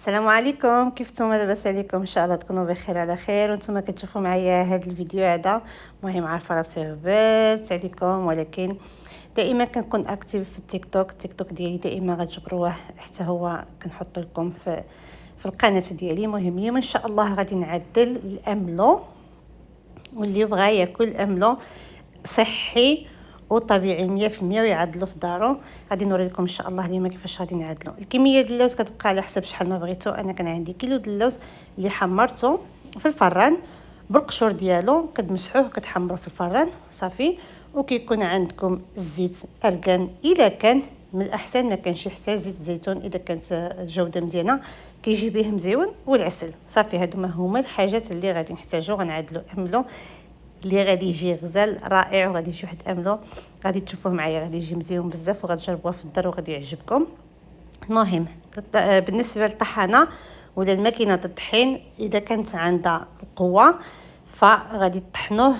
السلام عليكم، كيف نتوما؟ لاباس عليكم؟ ان شاء الله تكونوا بخير على خير. وانتم كتشوفوا معايا هذا الفيديو هذا. مهم عارفه راسي غبرت عليكم، ولكن دائما كنكون اكتيف في التيك توك ديالي، دائما غتجبروه حتى هو كنحط لكم في القناه ديالي. مهم اليوم ان شاء الله غادي نعدل الاملو، واللي بغى ياكل املو صحي وطبيعي 100% ويعدلوا في دارو. غادي نوري لكم ان شاء الله اليوم كيفاش غادي نعدلوا. الكميه ديال اللوز كتبقى على حسب شحال ما بغيتو. انا كان عندي كيلو ديال اللوز اللي حمرته في الفران بالقشور ديالو، كتمسحوه كتحمروه في الفران صافي. وكيكون عندكم الزيت ارغان، الا كان من الاحسن ما كانش حتى زيت الزيتون اذا كانت الجوده مزيانه كيجي به مزيون، والعسل صافي. هادو هما الحاجات اللي غادي نحتاجو. غنعدلو املو اللي غادي يجي غزال رائع، وغادي يجي واحد املو غادي تشوفوه معايا، غادي يجي مزيون بزاف وغتجربوه في الدار وغادي يعجبكم. المهم بالنسبه للطحانه ولا الماكينه الطحين، اذا كانت عندها القوه فغادي تطحنوه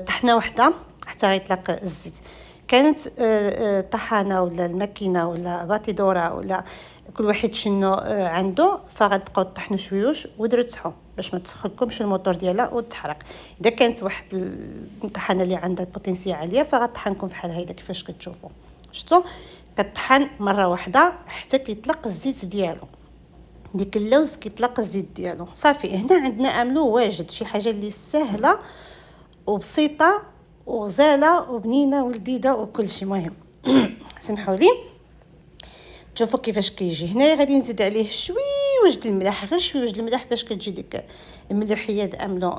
طحنه واحده حتى غيطلق الزيت. كانت طحانه ولا الماكينه ولا باتيدورا ولا كل واحد شنو عنده، فغتبقاو طحنوا شويوش ودرتحوا باش ما تدخلكمش الموتور ديالها وتحرق. اذا كانت واحد الطحانه اللي عندها البوتنسيال عاليه فغطحنكم بحال هيدا كيفاش كتشوفوا. شفتوا كطحن مره واحده حتى كيطلق الزيت ديالو، ديك اللوز كيطلق الزيت ديالو صافي. هنا عندنا املو واجد، شي حاجه اللي سهله وبسيطه وغزاله وبنينه ولذيذه وكل شيء. مهم سمحوا لي شوفوا كيفاش كيجي. هنايا غادي نزيد عليه شويه ديال الملح، غير شويه ديال الملح باش كتجي ديك الملوحيه د املو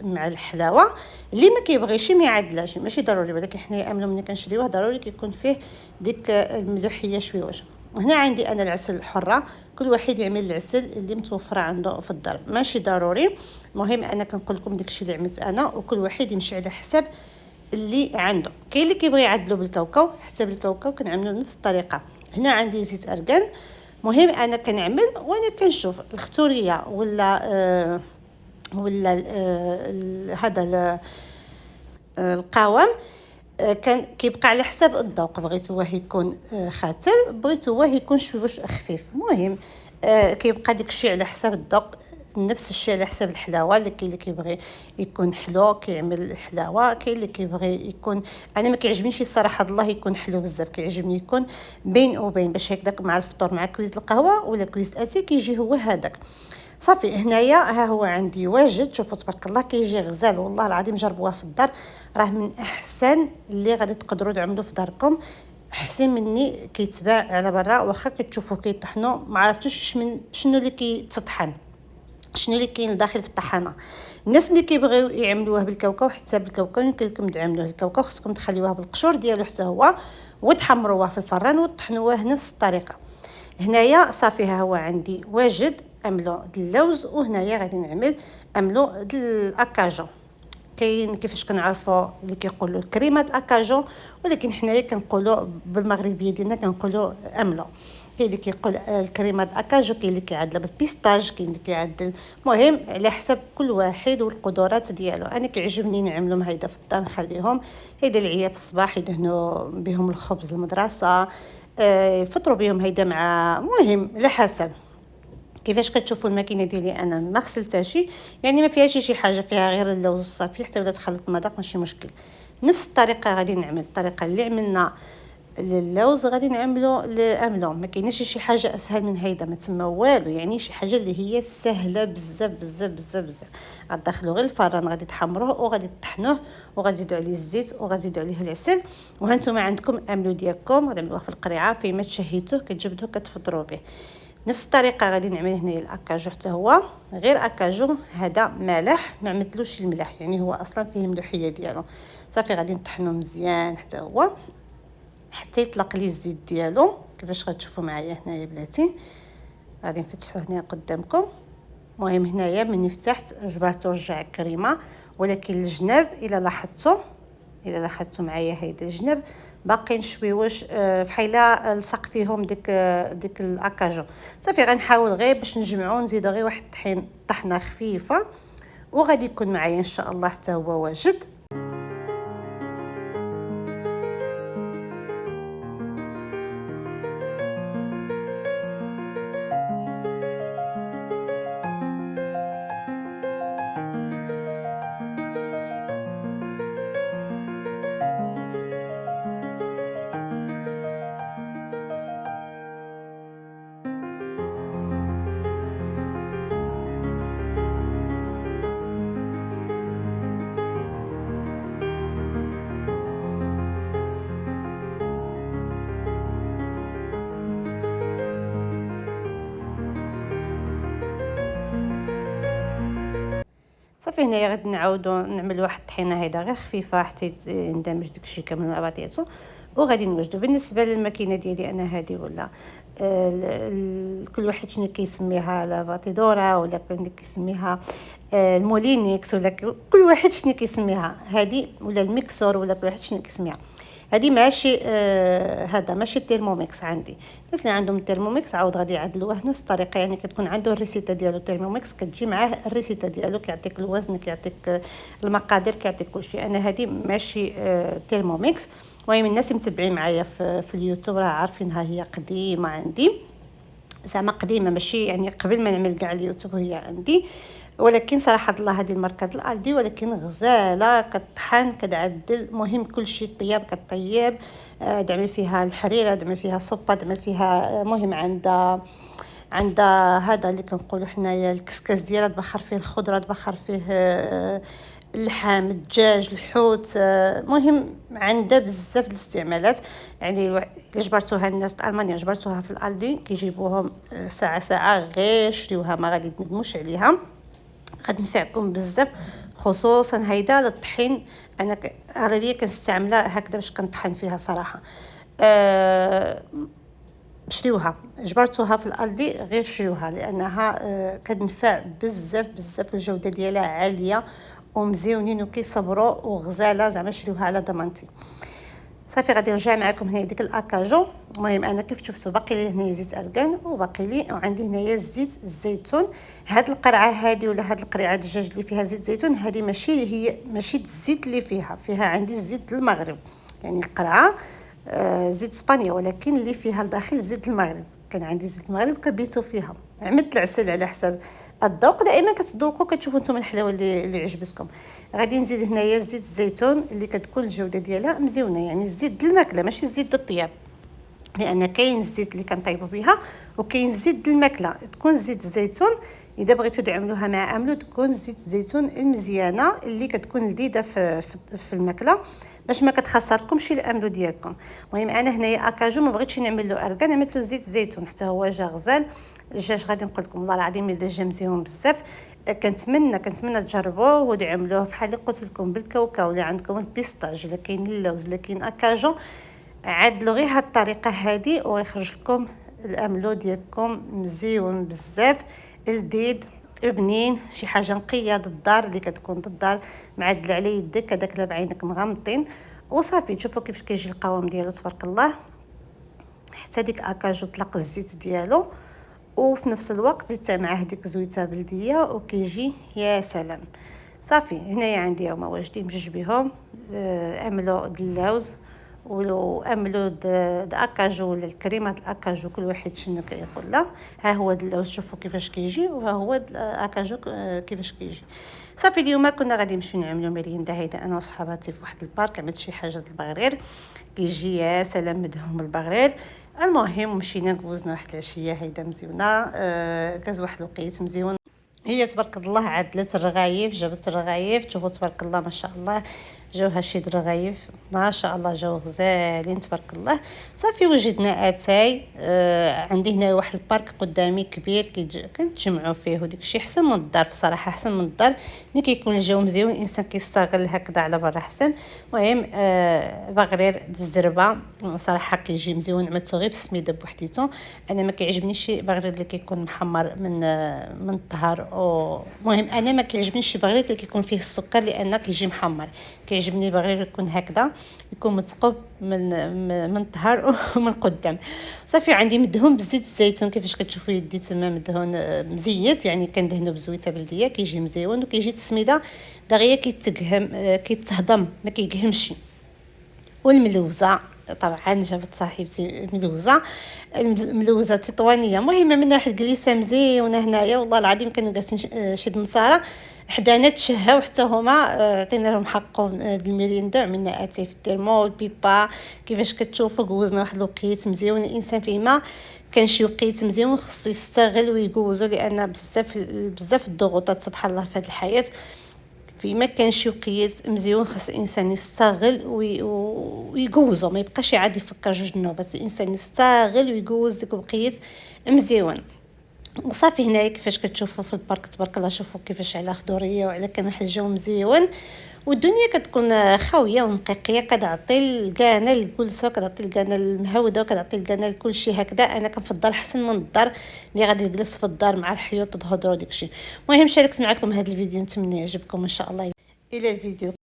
مع الحلاوه. اللي ما كيبغيش ما يعدلاش، ماشي ضروري، ولكن حنايا املو ملي كنشريوه ضروري كيكون فيه ديك الملوحيه شويه. هنا عندي انا العسل الحره، كل واحد يعمل العسل اللي متوفره عنده في الدار، ماشي ضروري. المهم انا كنقول لكم داكشي اللي عملت انا، وكل واحد يمشي على حسب اللي عنده. كاين اللي كيبغي يعدلو بالكاوكاو، حتى بالكاوكاو كنعملو بنفس الطريقه. هنا عندي زيت ارغان. مهم انا كنعمل وانا كنشوف الختوريه ولا هذا القوام كان كيبقى على حساب الذوق. بغيتوه يكون خاتر، بغيتوه يكون شويش خفيف. المهم كيبقى داكشي على حساب الذوق. نفس الشيء على حساب الحلاوه، اللي كاين اللي كيبغي يكون حلو كيعمل الحلاوه، كاين اللي كيبغي يكون، انا ما كيعجبنيش الصراحه الله يكون حلو بزاف، كيعجبني يكون بين وبين باش هكذاك مع الفطور مع كويس القهوه ولا كويس اتاي كيجي هو هذاك صافي. هنايا ها هو عندي واجد، شوفوا تبارك الله كيجي غزال والله العظيم. جربوها في الدار راه من احسن اللي غادي تقدروا تعملوا في داركم، احسن مني كيتباع على برا. واخا كتشوفوا كيطحنوا ما عرفتوش شنو اللي كيتطحن، شنو اللي كاين داخل في الطحانه. الناس اللي كيبغيو يعملوه بالكاوكاو، حتى بالكاوكاو يمكن لكم تعملوه. الكاوكاو خصكم تخليوه بالقشور ديالو حتى هو وتحمروه في الفران وتطحنوه نفس الطريقه. هنايا صافي ها هو عندي واجد املو د اللوز، وهنايا غادي نعمل املو د الاكاجو. كاين كيفاش كنعرفوا اللي كيقولوا الكريمه د الاكاجو، ولكن حنايا كنقولوا بالمغربيه ديالنا كنقولوا املو. كاين اللي كيقول الكريمه د الاكاجو، كاين اللي كيعدل بالبيستاج، كاين اللي كيعدل. المهم على حسب كل واحد والقدرات ديالو. انا كيعجبني نعملهم هيدا في الدار، نخليهم هيدا العيال في الصباح يدهنوا بهم الخبز المدرسه، فطروا بهم هيدا مع. مهم على حسب كيفاش كتشوفوا الماكينه ديالي. انا ما غسلتهاش، يعني ما فيهاش شي حاجه، فيها غير اللوز صافي. حتى ولا تخلط المذاق ماشي مشكل. نفس الطريقه غادي نعمل الطريقه اللي عملنا اللوز غادي نعملو لاملو. ما كايناش شي حاجه اسهل من هيدا، ما تسمى والو، يعني شي حاجه اللي هي سهله بزاف بزاف بزاف بزاف. غتدخلوا غير الفران، غادي تحمروه وغادي تطحنوه وغادي تزيدوا عليه الزيت وغادي تزيدوا عليه العسل. وهانتوما عندكم املو ديالكم غتعملوه في القريعه فيما تشهيتوه كتجبدوه كتفطروا به. نفس الطريقه غادي نعمل هنايا الاكاجو حتى هو غير اكاجو. هذا مالح ما عملتلوش الملح، يعني هو اصلا فيه الملوحيه ديالو صافي. غادي نطحنوه مزيان حتى هو حتى يطلق لي الزيت ديالو كيفاش غتشوفوا معايا هنايا بلاتي. غادي نفتحوه هنا قدامكم. المهم هنايا من فتحت جبرت رجع كريمه، ولكن الجناب الا لاحظتوا معايا هيدا الجنب باقيين شويوش بحال لصق فيهم ديك الاكاجو صافي. غنحاول غير باش نجمعو نزيد غير واحد طحنه خفيفه وغادي يكون معايا ان شاء الله حتى هو واجد. صافي هنايا غادي نعاودو نعمل واحد الطحينه هيدا غير خفيفه حتى يندمج داكشي كامل مع بعضياتو، وغادي نوجدو. بالنسبه للماكينه ديالي انا هذه، ولا كل واحد شنو كيسميها، لا باتيدورا ولا كاين كيسميها المولينيكس، ولا كل واحد شنو كيسميها هذه، ولا الميكسور، ولا كل واحد شنو كيسميها هذه. ماشي هذا ماشي التيرموميكس عندي. الناس اللي عندهم التيرموميكس عاود غادي يعدلوه نفس الطريقه، يعني كتكون عنده الريسيتا ديالو. التيرموميكس كتجي معاه الريسيتا ديالو، كيعطيك الوزن، كيعطيك المقادير، كيعطيك كلشي. انا هذه ماشي تيرموميكس. المهم الناس متبعين معايا في اليوتيوب راه عارفينها، هي قديمه عندي، زعما قديمه، ماشي يعني قبل ما نعمل كاع اليوتيوب هي عندي. ولكن صراحه الله هذه الماركه د الالدي، ولكن غزاله، كطحن، كتعدل، مهم كلشي طياب كطيب. دعمل فيها الحريره، دعمل فيها صوبه، دعمل فيها مهم عندها هذا اللي كنقولوا حنايا الكسكاس ديالها، تبخر فيه الخضره، تبخر فيه اللحم، الدجاج، الحوت. مهم عندها بزاف الاستعمالات. يعني الا جبرتوها الناس المانيا، جبرتوها في الالدي كيجيبوهم ساعه ساعه، غير شريوها ما غادي تندموش عليها، غتنفعكم بزاف. خصوصا هيدا للطحين، انا اغلبيه كنستعملها هكذا باش كنطحن فيها صراحه. شريوها، جبرتوها في الالدي غير شريوها، لانها كتنفع بزاف بزاف، الجوده ديالها عاليه ومزيونين وكيصبروا وغزاله، زعما شريوها على ضمانتي. صافي غادي نرجع معكم هنا ديك الاكاجو. المهم انا كيف شفتوا باقي لي هنايا زيت ارغان، وباقي لي وعندي هنايا زيت الزيتون. هاد القرعه هذه ولا هاد القريعه الدجاج اللي فيها زيت زيتون، هذه ماشي الزيت اللي فيها عندي الزيت المغرب، يعني القرعه زيت اسبانيا، ولكن اللي فيها الداخل زيت المغرب. كان عندي زيت المغرب كبيتو فيها، عملت العسل على حساب الذوق. دائما كتذوقوا كتشوفوا نتوما الحلاوه اللي عجبتكم. غادي نزيد هنايا زيت الزيتون اللي كتكون الجوده ديالها مزيونه، يعني الزيت ديال الماكله ماشي الزيت ديال الطياب، لان كاين الزيت اللي كنطيبوا بها وكاين الزيت ديال الماكله. تكون زيت الزيتون اذا بغيتوا تعملوها مع عملو، تكون زيت الزيتون المزيانه اللي كتكون لذيذه في الماكله، باش ما كتخسركمش الاملو ديالكم. المهم انا هنايا اكاجو ما بغيتش نعمل له اركان، عملت له زيت الزيتون حتى هو جا غزال. الدجاج غادي نقول لكم والله العظيم الا جا مزيون بزاف. كنتمنى تجربوه وتعملوه بحال اللي قلت لكم بالكاوكاو، اللي عندكم البيستاج، الا كاين اللوز، الا كاين اكاجو، عدلوا غير هاد الطريقه هذه ويخرج لكم الاملو ديالكم مزيون بزاف، لذيذ بنين. شي حاجه نقيه للدار، اللي كتكون للدار معدل على يدك هذاك لا بعينك مغمضين وصافي. تشوفوا كيف كيجي القوام ديالو تبارك الله، حتى ديك اكاجو طلق الزيت ديالو، وفي نفس الوقت زدت معاه ديك زويته بلديه وكيجي يا سلام. صافي هنايا عندي هما واجدين بجوج بهم، املو د اللوز واملو د اكاجو ولا الكريمه د الاكاجو، كل واحد شنو كيقول له. ها هو د اللوز شوفوا كيفاش كيجي، وها هو د اكاجو كيفاش كيجي. صافي اليوم كنا غادي نمشيو نعملوا ميريندا هيدا انا وصحباتي في واحد البارك. عملت شي حاجه د البغرير كيجي يا سلام، مدهوم البغرير. المهم مشينا نكوزنا واحد العشيه هيدا مزيونه، كاز واحد الوقيت مزيون. هي تبارك الله عدلت الرغايف، جابت الرغايف، شوفوا تبارك الله ما شاء الله، جاو هادشي د الرغايف ما شاء الله، جاو غزالين تبارك الله. صافي وجدنا اتاي. عندي هنا واحد البارك قدامي كبير كنتجمعوا فيه، وديك الشيء احسن من الدار بصراحه، احسن من الدار. ملي كيكون الجو مزيون الانسان كيستغل هكذا على برا احسن. المهم بغرير الزربه صراحه كيجي مزيون، عملته غير بالسميده بوحديته. انا ما كيعجبنيش شي بغرير اللي كيكون محمر من الطهر. المهم انا ما كيعجبنيش بغرير اللي كيكون فيه السكر، لان كيجي محمر. كيعجبني بغرير يكون هكذا، يكون متقب من الطهر ومن قدام. صافي عندي مدهون بزيت الزيتون، كيفاش كتشوفوا يدي تما مدهون مزيت، يعني كندهنو بزويته بلديه كيجي مزيون، وكيجي التسميده دغيا كيتهضم ما كيقهمش. والملوزه طبعا جابت صاحبتي ملوزه تطوانيه، مهمه من واحد الجليسه مزيونه هنايا. والله العظيم كانوا جالسين شي نصارى حدانا تشهاو حتى هما، عطينا لهم حقهم الميريندا. عملنا اتاي في الترمول بيبا. كيفاش كتشوفوا جوزنا واحد الوقيت مزيون. الانسان فيما كان شي وقيت مزيون خصو يستغل ويجوزو، لان بزاف الضغوطات سبحان الله في هذه الحياه. فيما كان شي وقيت مزيون خاص الانسان يستغل ويجوزو، ما يبقاش عاد يفكر جوج نوبات. الانسان يستغل ويجوز ديك الوقيت مزيون. وصافي هنايا كيفاش كتشوفوا في البارك تبارك الله. شوفوا كيفاش على خضوريه وعلى كان واحد الجو مزيون، والدنيا كتكون خاويه ونقيقيه، كتعطي الكانه الجلسه، كتعطي الكانه المهوده، وكتعطي الكانه لكلشي هكذا. انا كنفضل احسن من الدار اللي غادي نجلس في الدار مع الحيوط والهضره وداكشي. المهم شاركت معكم هذا الفيديو، نتمنى يعجبكم ان شاء الله. الى الفيديو.